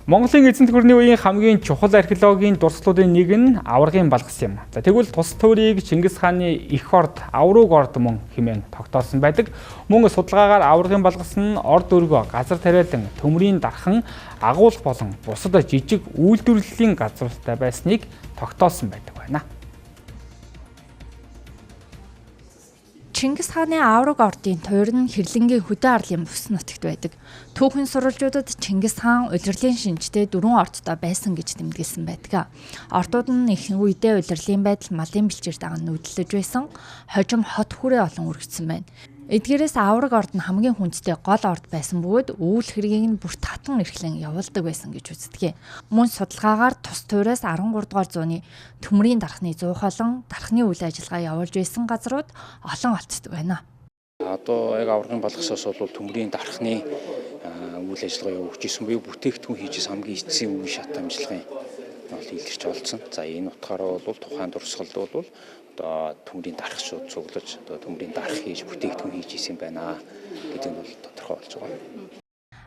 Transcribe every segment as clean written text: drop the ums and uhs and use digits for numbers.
Монголын эзэнт гүрний үеийн хамгийн чухал археологийн дурслуудын нэг нь аваргын балгас юм. За тэгвэл тус төөрийг Чингис хааны эх орд аврууг орд мөн хэмээн тогтоосон байдаг. Мөн судалгаагаар аваргын балгас нь орд өргөө газар тариалан төмрийн дархан агуулга болон бусад жижиг үйлдвэрлэлийн газруудтай байсныг тогтоосон байдаг байна. Чингис хааны аварга ордын туйр нь Хэрлэнгийн хөдөө арлын бүс нутагт байдаг. Түүхэн сурвалжуудад Чингис хаан улирлын шинжтэй 4 ордтой байсан гэж тэмдэглэсэн байдаг. Ордууд нь ихэнх үедээ улирлын байдал малын бэлчээр даган нүүдэлж байсан. Хожим хот хүрээ олон үргэлжсэн байна. Эдгээрээс аварга орд нь хамгийн хүндтэй гол орд байсан бөгөөд үйл хэргийг нь бүрт хатан эрхлэн явуулдаг байсан гэж үздэг. Мөн судалгаагаар тус туйраас 13 дугаар зууны төмрийн дархны 100 холон дархны үйл ажиллагаа явуулж байсан газрууд олон олцдог байна. Одоо яг аваргын балгасаас бол төмрийн дархны үйл ажиллагаа явуулж исэн буюу бүтээгдэхүүн хийж хамгийн эцсийн үе шат амжилгын илэрч олдсон. За энэ утгаараа бол тухайн дурсгалд бол одоо төмрийн дарх шууд цуглаж одоо төмрийн дарх хийж бүтээгдэхүүн хийж исэн байна гэдэг нь бол тодорхой болж байгаа.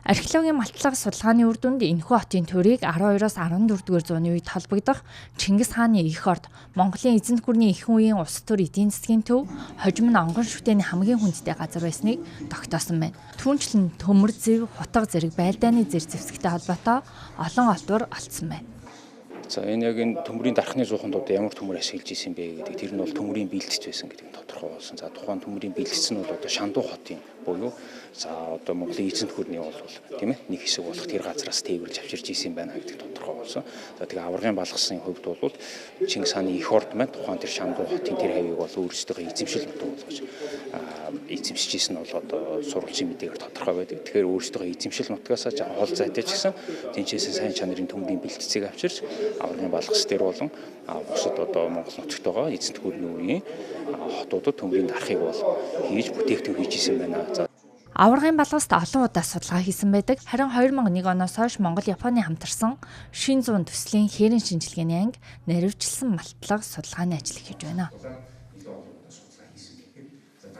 Археологийн малтлагын судалгааны үр дүнд энэхүү хотын төрийг 12-оос 14-р зууны үед холбогдох Чингис хааны эх орд, Монголын эзэнт гүрний ихэнх үеийн улс төр эдийн засгийн төв, хожим нь онгон шүтээний хамгийн хүндтэй газар байсныг тогтоосон байна. Түүнчлэн төмөр зэв, хутга зэрэг байлдааны зэр зэвсэгтэй холбоотой олон олдвор олдсон байна. За энэ яг энэ төмрийн дархны зууханд ямар төмөр ашиглаж исэн бэ гэдэг тэр нь бол төмрийн бэлтгэж байсан гэдэг нь тодорхой болсон. За тухайн төмрийн бэлтгэц нь бол одоо Шандуу хотын буюу за одоо Монголын эзэнт гүрний бол тийм ээ нэг хэсэг болох тэр газраас тээвэрлж авчирч исэн байна гэдэг тодорхой болсон. За тэгээ аваргын балгасын хувьд бол Чингис хааны эх орд маань тухайн тэр Шандуу хотын тэр хавийг бол өөрсдөө эзэмшил нутаг болгож эзэмшиж исэн нь бол одоо сурвалжийн мэдээгээр тодорхой байдаг. Тэгэхээр өөрсдөө эзэмшил нутгаас хол зайтай ч гэсэн тэнцээсээ сайн чанарын төмрийн бэлтцийг авчирч аваргын балгас дээр болон бусад одоо Монгол нутагт байгаа эзэнт гүрний үеийн хотуудад төмрийн дархыг бол хийж бүтээгдэхүүн хийж исэн байна. Аваргын балгаст олон удаа судалгаа хийсэн байдаг. Харин 2001 оноос хойш Монгол-Японы хамтарсан шин зуун төслийн хээрийн шинжилгээний анги наривчлсан малтлага судалгааны ажил хийж байна.